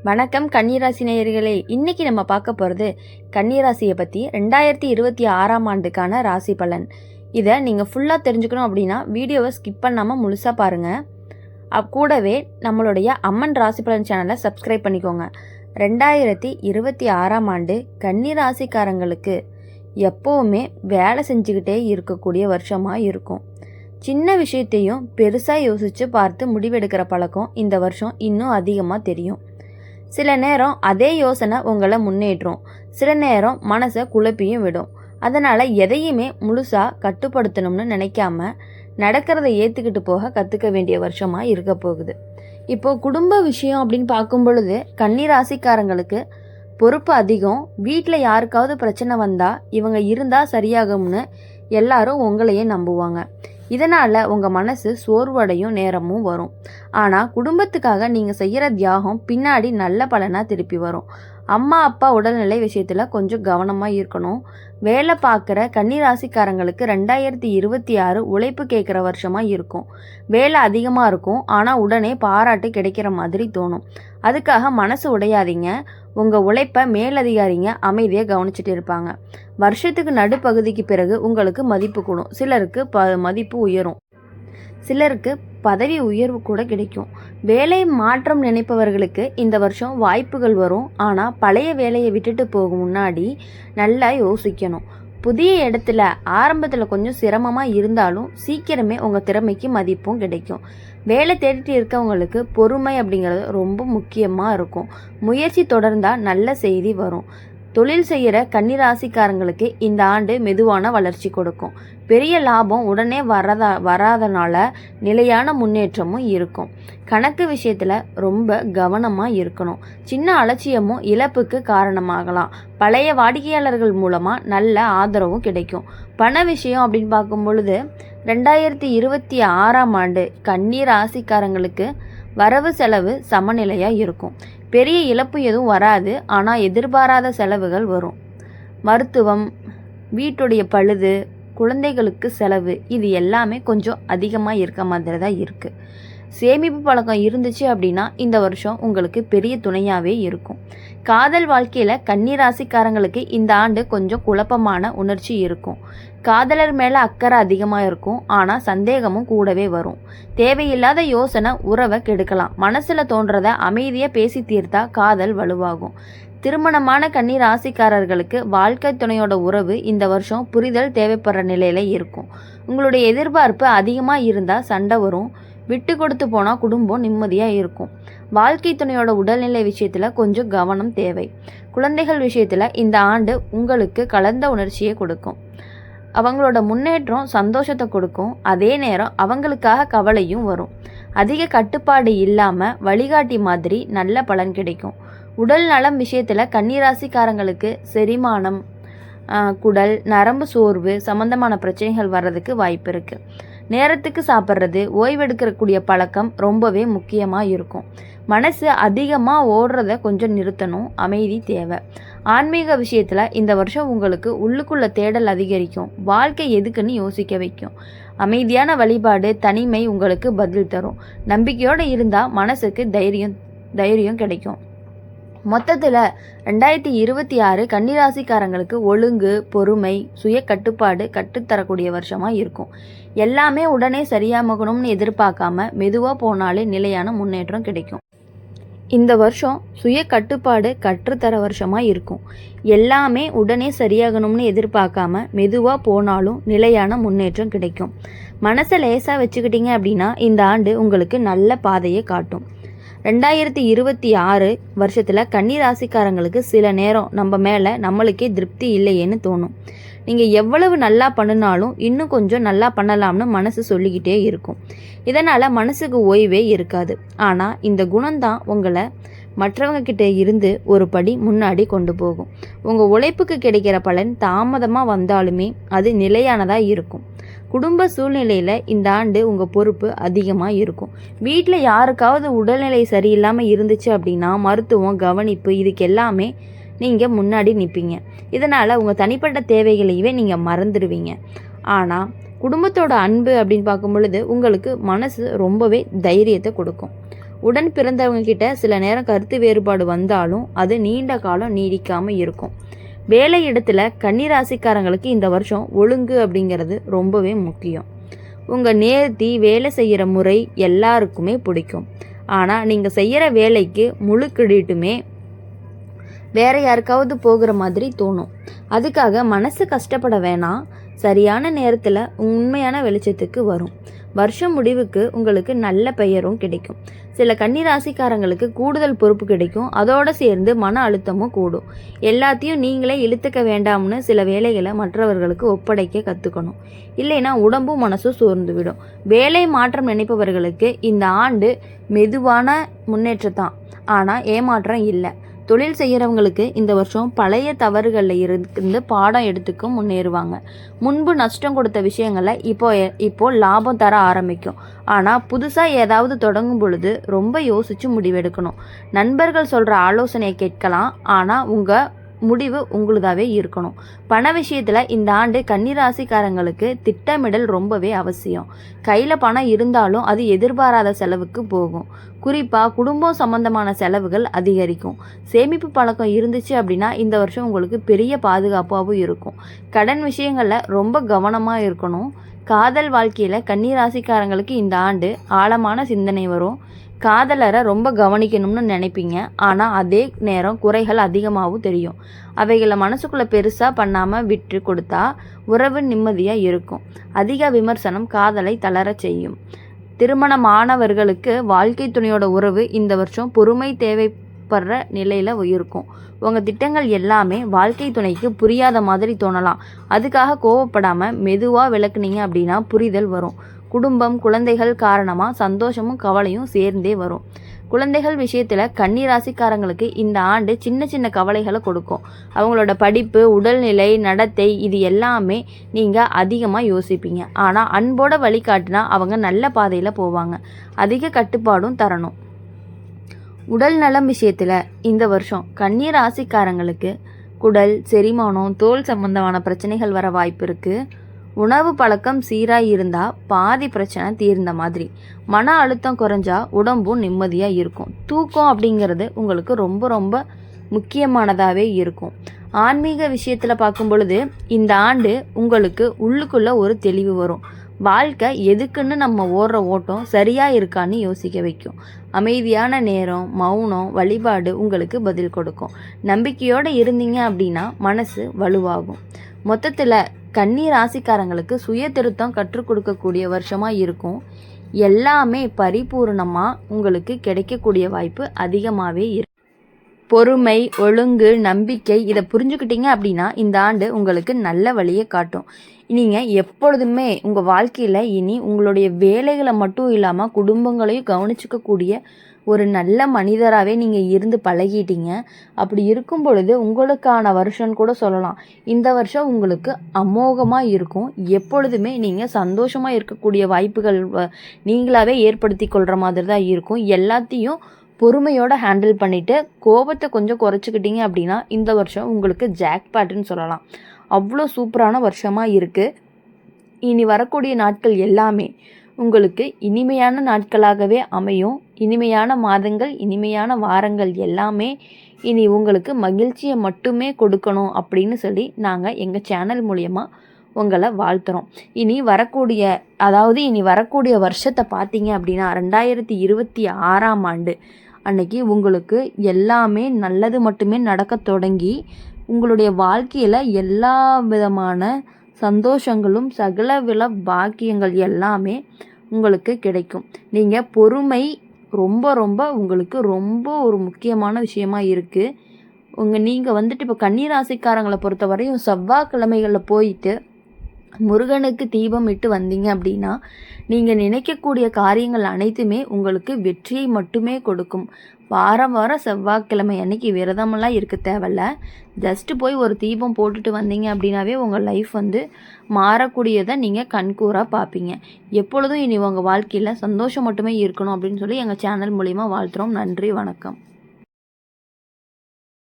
வணக்கம் கன்னிராசி நேயர்களே. இன்னைக்கு நம்ம பார்க்க போகிறது கன்னிராசியை பற்றி 2026ஆம் ஆண்டுக்கான ராசி பலன். இதை நீங்கள் ஃபுல்லாக தெரிஞ்சுக்கணும் அப்படின்னா வீடியோவை ஸ்கிப் பண்ணாமல் முழுசாக பாருங்கள். கூடவே நம்மளுடைய அம்மன் ராசி பலன் சேனலை சப்ஸ்கிரைப் பண்ணிக்கோங்க. 2026ஆம் ஆண்டு கன்னிராசிக்காரங்களுக்கு எப்போவுமே வேலை செஞ்சுக்கிட்டே இருக்கக்கூடிய வருஷமாக இருக்கும். சின்ன விஷயத்தையும் பெருசாக யோசித்து பார்த்து முடிவெடுக்கிற பழக்கம் இந்த வருஷம் இன்னும் அதிகமாக தெரியும். சில நேரம் அதே யோசனை உங்களை முன்னேற்றும், சில நேரம் மனசை குழப்பியும் விடும். அதனால் எதையுமே முழுசாக கட்டுப்படுத்தணும்னு நினைக்காம நடக்கிறத ஏற்றுக்கிட்டு போக கற்றுக்க வேண்டிய வருஷமாக இருக்க போகுது. இப்போது குடும்ப விஷயம் அப்படின்னு பார்க்கும் பொழுது கன்னிராசிக்காரங்களுக்கு பொறுப்பு அதிகம். வீட்டில் யாருக்காவது பிரச்சனை வந்தால் இவங்க இருந்தால் சரியாகும்னு எல்லாரும் உங்களையே நம்புவாங்க. இதனால் உங்கள் மனசு சோர்வடையும் நேரமும் வரும். ஆனால் குடும்பத்துக்காக நீங்கள் செய்கிற தியாகம் பின்னாடி நல்ல பலனாக திருப்பி வரும். அம்மா அப்பா உடல்நிலை விஷயத்தில் கொஞ்சம் கவனமாக இருக்கணும். வேலை பார்க்குற கன்னிராசிக்காரங்களுக்கு 2026 உழைப்பு கேட்குற வருஷமாக இருக்கும். வேலை அதிகமாக இருக்கும், ஆனால் உடனே பாராட்டு கிடைக்கிற மாதிரி தோணும். அதுக்காக மனசு உடையாதீங்க. உங்கள் உழைப்பை மேலதிகாரிங்க அமைதியாக கவனிச்சுட்டு இருப்பாங்க. வருஷத்துக்கு நடுப்பகுதிக்கு பிறகு உங்களுக்கு மதிப்பு கூடும். சிலருக்கு மதிப்பு உயரும், சிலருக்கு பதவி உயர்வு கூட கிடைக்கும். வேலை மாற்றம் நினைப்பவர்களுக்கு இந்த வருஷம் வாய்ப்புகள் வரும். ஆனால் பழைய வேலையை விட்டுட்டு போகும் முன்னாடி நல்லா யோசிக்கணும். புதிய இடத்துல ஆரம்பத்தில் கொஞ்சம் சிரமமாக இருந்தாலும் சீக்கிரமே உங்கள் திறமைக்கு மதிப்பும் கிடைக்கும். வேலை தேடிட்டு இருக்கவங்களுக்கு பொறுமை அப்படிங்கிறது ரொம்ப முக்கியமாக இருக்கும். முயற்சி தொடர்ந்தால் நல்ல செய்தி வரும். தொழில் செய்கிற கன்னிராசிக்காரங்களுக்கு இந்த ஆண்டு மெதுவான வளர்ச்சி கொடுக்கும். பெரிய லாபம் உடனே வராதனால நிலையான முன்னேற்றமும் இருக்கும். கணக்கு விஷயத்தில் ரொம்ப கவனமாக இருக்கணும். சின்ன அலட்சியமும் இழப்புக்கு காரணமாகலாம். பழைய வாடிக்கையாளர்கள் மூலமாக நல்ல ஆதரவும் கிடைக்கும். பண விஷயம் அப்படின்னு பார்க்கும் பொழுது 2026ஆம் ஆண்டு கன்னிராசிக்காரங்களுக்கு வரவு செலவு சமநிலையாக இருக்கும். பெரிய இழப்பு எதுவும் வராது, ஆனால் எதிர்பாராத செலவுகள் வரும். மருத்துவம், வீட்டுடைய பழுது, குழந்தைகளுக்கு செலவு, இது எல்லாமே கொஞ்சம் அதிகமாக இருக்க மாதிரி தான் இருக்குது. சேமிப்பு பழக்கம் இருந்துச்சு அப்படின்னா இந்த வருஷம் உங்களுக்கு பெரிய துணையாகவே இருக்கும். காதல் வாழ்க்கையில் கன்னிராசிக்காரங்களுக்கு இந்த ஆண்டு கொஞ்சம் குழப்பமான உணர்ச்சி இருக்கும். காதலர் மேலே அக்கறை அதிகமாக இருக்கும், ஆனால் சந்தேகமும் கூடவே வரும். தேவையில்லாத யோசனை உறவை கெடுக்கலாம். மனசில் தோன்றதை அமைதியாக பேசி தீர்த்தா காதல் வலுவாகும். திருமணமான கன்னிராசிக்காரர்களுக்கு வாழ்க்கை துணையோட உறவு இந்த வருஷம் புரிதல் தேவைப்படுற நிலையில் இருக்கும். உங்களுடைய எதிர்பார்ப்பு அதிகமாக இருந்தால் சண்டை வரும். விட்டு கொடுத்து போனால் குடும்பம் நிம்மதியாக இருக்கும். வாழ்க்கை துணையோட உடல்நிலை விஷயத்தில் கொஞ்சம் கவனம் தேவை. குழந்தைகள் விஷயத்தில் இந்த ஆண்டு உங்களுக்கு கலந்த உணர்ச்சியை கொடுக்கும். அவங்களோட முன்னேற்றம் சந்தோஷத்தை கொடுக்கும். அதே நேரம் அவங்களுக்காக கவலையும் வரும். அதிக கட்டுப்பாடு இல்லாமல் வழிகாட்டி மாதிரி நல்ல பலன் கிடைக்கும். உடல் நலம் விஷயத்தில் கன்னிராசிக்காரங்களுக்கு செரிமானம், குடல், நரம்பு சோர்வு சம்பந்தமான பிரச்சனைகள் வர்றதுக்கு வாய்ப்பு இருக்குது. நேரத்துக்கு சாப்பிட்றது, ஓய்வெடுக்கக்கூடிய பழக்கம் ரொம்பவே முக்கியமாக இருக்கும். மனசு அதிகமாக ஓடுறத கொஞ்சம் நிறுத்தணும். அமைதி தேவை. ஆன்மீக விஷயத்தில் இந்த வருஷம் உங்களுக்கு உள்ளுக்குள்ள தேடல் அதிகரிக்கும். வாழ்க்கை எதுக்குன்னு யோசிக்க வைக்கும். அமைதியான வழிபாடு, தனிமை உங்களுக்கு பதில் தரும். நம்பிக்கையோடு இருந்தால் மனசுக்கு தைரியம் கிடைக்கும். மொத்தத்தில் 2026 கன்னிராசிக்காரங்களுக்கு ஒழுங்கு, பொறுமை, சுய கட்டுப்பாடு கற்றுத்தரக்கூடிய வருஷமாக இருக்கும். எல்லாமே உடனே சரியாகணும்னு எதிர்பார்க்காம மெதுவாக போனாலே நிலையான முன்னேற்றம் கிடைக்கும். இந்த வருஷம் சுய கட்டுப்பாடு கற்றுத்தர வருஷமாக இருக்கும். எல்லாமே உடனே சரியாகணும்னு எதிர்பார்க்காம மெதுவாக போனாலும் நிலையான முன்னேற்றம் கிடைக்கும். மனசை லேசாக வச்சுக்கிட்டீங்க அப்படின்னா இந்த ஆண்டு உங்களுக்கு நல்ல பாதையை காட்டும். 2026 வருஷத்தில் கன்னிராசிக்காரங்களுக்கு சில நேரம் நம்ம மேலே நம்மளுக்கே திருப்தி இல்லையேன்னு தோணும். நீங்கள் எவ்வளவு நல்லா பண்ணினாலும் இன்னும் கொஞ்சம் நல்லா பண்ணலாம்னு மனசு சொல்லிக்கிட்டே இருக்கும். இதனால் மனசுக்கு ஓய்வே இருக்காது. ஆனால் இந்த குணம்தான் உங்களை மற்றவங்க கிட்ட இருந்து ஒரு படி முன்னாடி கொண்டு போகும். உங்கள் உழைப்புக்கு கிடைக்கிற பலன் தாமதமாக வந்தாலுமே அது நிலையானதாக இருக்கும். குடும்ப சூழ்நிலையில் இந்த ஆண்டு உங்கள் பொறுப்பு அதிகமாக இருக்கும். வீட்டில் யாருக்காவது உடல்நிலை சரியில்லாமல் இருந்துச்சு அப்படின்னா மருத்துவம், கவனிப்பு, இதுக்கு எல்லாமே நீங்கள் முன்னாடி நிற்பீங்க. இதனால் உங்கள் தனிப்பட்ட தேவைகளையே நீங்கள் மறந்துடுவீங்க. ஆனால் குடும்பத்தோட அன்பு அப்படின்னு பார்க்கும் பொழுது உங்களுக்கு மனசு ரொம்பவே தைரியத்தை கொடுக்கும். உடன் பிறந்தவங்க கிட்ட சில நேரம் கருத்து வேறுபாடு வந்தாலும் அது நீண்ட காலம் நீடிக்காமல் இருக்கும். வேலை இடத்துல கன்னிராசிக்காரங்களுக்கு இந்த வருஷம் ஒழுங்கு அப்படிங்கிறது ரொம்பவே முக்கியம். உங்கள் நேர்த்தி, வேலை செய்கிற முறை எல்லாருக்குமே பிடிக்கும். ஆனால் நீங்கள் செய்கிற வேலைக்கு முழு கிரெடிட்டுமே வேற யாருக்காவது போகிற மாதிரி தோணும். அதுக்காக மனசு கஷ்டப்பட வேணாம். சரியான நேரத்தில் உண்மையான வெளிச்சத்துக்கு வரும். வருஷம் முடிவுக்கு உங்களுக்கு நல்ல பெயரும் கிடைக்கும். சில கன்னிராசிக்காரங்களுக்கு கூடுதல் பொறுப்பு கிடைக்கும். அதோடு சேர்ந்து மன அழுத்தமும் கூடும். எல்லாத்தையும் நீங்களே இழுத்துக்க வேண்டாம்னு சில வேலைகளை மற்றவர்களுக்கு ஒப்படைக்க கற்றுக்கணும். இல்லைன்னா உடம்பும் மனசும் சோர்ந்து விடும். வேலை மாற்றம் நினைப்பவர்களுக்கு இந்த ஆண்டு மெதுவான முன்னேற்றத்தான், ஆனால் ஏமாற்றம் இல்லை. தொழில் செய்கிறவங்களுக்கு இந்த வருஷம் பழைய தவறுகளில் இருந்து பாடம் எடுத்துக்க முன்னேறுவாங்க. முன்பு நஷ்டம் கொடுத்த விஷயங்களை இப்போ லாபம் தர ஆரம்பிக்கும். ஆனால் புதுசாக ஏதாவது தொடங்கும் பொழுது ரொம்ப யோசித்து முடிவெடுக்கணும். நண்பர்கள் சொல்கிற ஆலோசனையை கேட்கலாம், ஆனால் உங்கள் முடிவு உங்களுதாவே இருக்கணும். பண விஷயத்தில் இந்த ஆண்டு கன்னிராசிக்காரங்களுக்கு திட்டமிடல் ரொம்பவே அவசியம். கையில் பணம் இருந்தாலும் அது எதிர்பாராத செலவுக்கு போகும். குறிப்பாக குடும்பம் சம்பந்தமான செலவுகள் அதிகரிக்கும். சேமிப்பு பழக்கம் இருந்துச்சு அப்படின்னா இந்த வருஷம் உங்களுக்கு பெரிய பாதுகாப்பாகவும் இருக்கும். கடன் விஷயங்களில் ரொம்ப கவனமாக இருக்கணும். காதல் வாழ்க்கையில் கன்னிராசிக்காரங்களுக்கு இந்த ஆண்டு ஆழமான சிந்தனை வரும். காதலரை ரொம்ப கவனிக்கணும்னு நினைப்பீங்க, ஆனால் அதே நேரம் குறைகள் அதிகமாகவும் தெரியும். அவைகளை மனசுக்குள்ளே பெருசாக பண்ணாமல் விட்டு கொடுத்தா உறவு நிம்மதியாக இருக்கும். அதிக விமர்சனம் காதலை தளர செய்யும். திருமணமானவர்களுக்கு வாழ்க்கை துணையோட உறவு இந்த வருஷம் பொறுமை தேவைப்படுற நிலையில் இருக்கும். உங்கள் திட்டங்கள் எல்லாமே வாழ்க்கை துணைக்கு புரியாத மாதிரி தோணலாம். அதுக்காக கோவப்படாமல் மெதுவாக விளக்குனீங்க அப்படின்னா புரிதல் வரும். குடும்பம், குழந்தைகள் காரணமாக சந்தோஷமும் கவலையும் சேர்ந்தே வரும். குழந்தைகள் விஷயத்தில் கன்னிராசிக்காரங்களுக்கு இந்த ஆண்டு சின்ன சின்ன கவலைகளை கொடுக்கும். அவங்களோட படிப்பு, உடல்நிலை, நடத்தை இது எல்லாமே நீங்கள் அதிகமாக யோசிப்பீங்க. ஆனால் அன்போட வழிகாட்டினா அவங்க நல்ல பாதையில் போவாங்க. அதிக கட்டுப்பாடும் தரணும். உடல் நலம் விஷயத்தில் இந்த வருஷம் கன்னிராசிக்காரங்களுக்கு குடல், செரிமானம், தோல் சம்பந்தமான பிரச்சனைகள் வர வாய்ப்பு இருக்குது. உணவு பழக்கம் சீராக இருந்தால் பாதி பிரச்சனை தீர்ந்த மாதிரி. மன அழுத்தம் குறைஞ்சா உடம்பும் நிம்மதியாக இருக்கும். தூக்கம் அப்படிங்கிறது உங்களுக்கு ரொம்ப ரொம்ப முக்கியமானதாகவே இருக்கும். ஆன்மீக விஷயத்தில் பார்க்கும் பொழுது இந்த ஆண்டு உங்களுக்கு உள்ளுக்குள்ளே ஒரு தெளிவு வரும். வாழ்க்கை எதுக்குன்னு நம்ம ஓடுற ஓட்டம் சரியாக இருக்கான்னு யோசிக்க வைக்கும். அமைதியான நேரம், மௌனம், வழிபாடு உங்களுக்கு பதில் கொடுக்கும். நம்பிக்கையோடு இருந்தீங்க அப்படின்னா மனசு வலுவாகும். மொத்தத்தில் கன்னி ராசிக்காரங்களுக்கு சுய திருத்தம் கற்றுக் கொடுக்கக்கூடிய வருஷமாக இருக்கும். எல்லாமே பரிபூர்ணமாக உங்களுக்கு கிடைக்கக்கூடிய வாய்ப்பு அதிகமாகவே இருக்கும். பொறுமை, ஒழுங்கு, நம்பிக்கை இதை புரிஞ்சுக்கிட்டீங்க அப்படின்னா இந்த ஆண்டு உங்களுக்கு நல்ல வழியை காட்டும். நீங்கள் எப்பொழுதுமே உங்கள் வாழ்க்கையில் இனி உங்களுடைய வேலைகளை மட்டும் இல்லாமல் குடும்பங்களையும் கவனிச்சிக்கக்கூடிய ஒரு நல்ல மனிதராகவே நீங்கள் இருந்து பழகிட்டீங்க. அப்படி இருக்கும் பொழுது உங்களுக்கான வருஷம்னு கூட சொல்லலாம். இந்த வருஷம் உங்களுக்கு அமோகமாக இருக்கும். எப்பொழுதுமே நீங்கள் சந்தோஷமாக இருக்கக்கூடிய வாய்ப்புகள் நீங்களாகவே ஏற்படுத்தி கொள்கிற மாதிரி தான் இருக்கும். எல்லாத்தையும் பொறுமையோடு ஹேண்டில் பண்ணிவிட்டு கோபத்தை கொஞ்சம் குறைச்சிக்கிட்டீங்க அப்படின்னா இந்த வருஷம் உங்களுக்கு ஜாக்பாட்டுன்னு சொல்லலாம். அவ்வளோ சூப்பரான வருஷமாக இருக்குது. இனி வரக்கூடிய நாட்கள் எல்லாமே உங்களுக்கு இனிமையான நாட்களாகவே அமையும். இனிமையான மாதங்கள், இனிமையான வாரங்கள் எல்லாமே இனி உங்களுக்கு மகிழ்ச்சியை மட்டுமே கொடுக்கணும் அப்படின்னு சொல்லி நாங்கள் எங்கள் சேனல் மூலயமா உங்களை வாழ்த்துறோம். இனி வரக்கூடிய வருஷத்தை பார்த்தீங்க அப்படின்னா 2026ஆம் ஆண்டு அன்னைக்கு உங்களுக்கு எல்லாமே நல்லது மட்டுமே நடக்க தொடங்கி உங்களுடைய வாழ்க்கையில் எல்லா விதமான சந்தோஷங்களும் சகலவில பாக்கியங்கள் எல்லாமே உங்களுக்கு கிடைக்கும். நீங்கள் பொறுமை ரொம்ப ரொம்ப உங்களுக்கு ரொம்ப ஒரு முக்கியமான விஷயமா இருக்குது. நீங்கள் வந்துட்டு இப்போ கன்னிராசிக்காரங்களை பொறுத்த வரையும் செவ்வாய்க்கிழமைகளில் போயிட்டு முருகனுக்கு தீபம் இட்டு வந்தீங்க அப்படின்னா நீங்கள் நினைக்கக்கூடிய காரியங்கள் அனைத்துமே உங்களுக்கு வெற்றியை மட்டுமே கொடுக்கும். வாரம் செவ்வாய்க்கிழமை அன்னைக்கு விரதமெல்லாம் இருக்க தேவையில்ல. ஜஸ்ட்டு போய் ஒரு தீபம் போட்டுட்டு வந்தீங்க அப்படின்னாவே உங்கள் லைஃப் மாறக்கூடியதை நீங்கள் கண்கூறாக பார்ப்பீங்க. எப்பொழுதும் இனி உங்கள் வாழ்க்கையில் சந்தோஷம் மட்டுமே இருக்கணும் அப்படின்னு சொல்லி எங்கள் சேனல் மூலிமா வாழ்த்துறோம். நன்றி, வணக்கம்.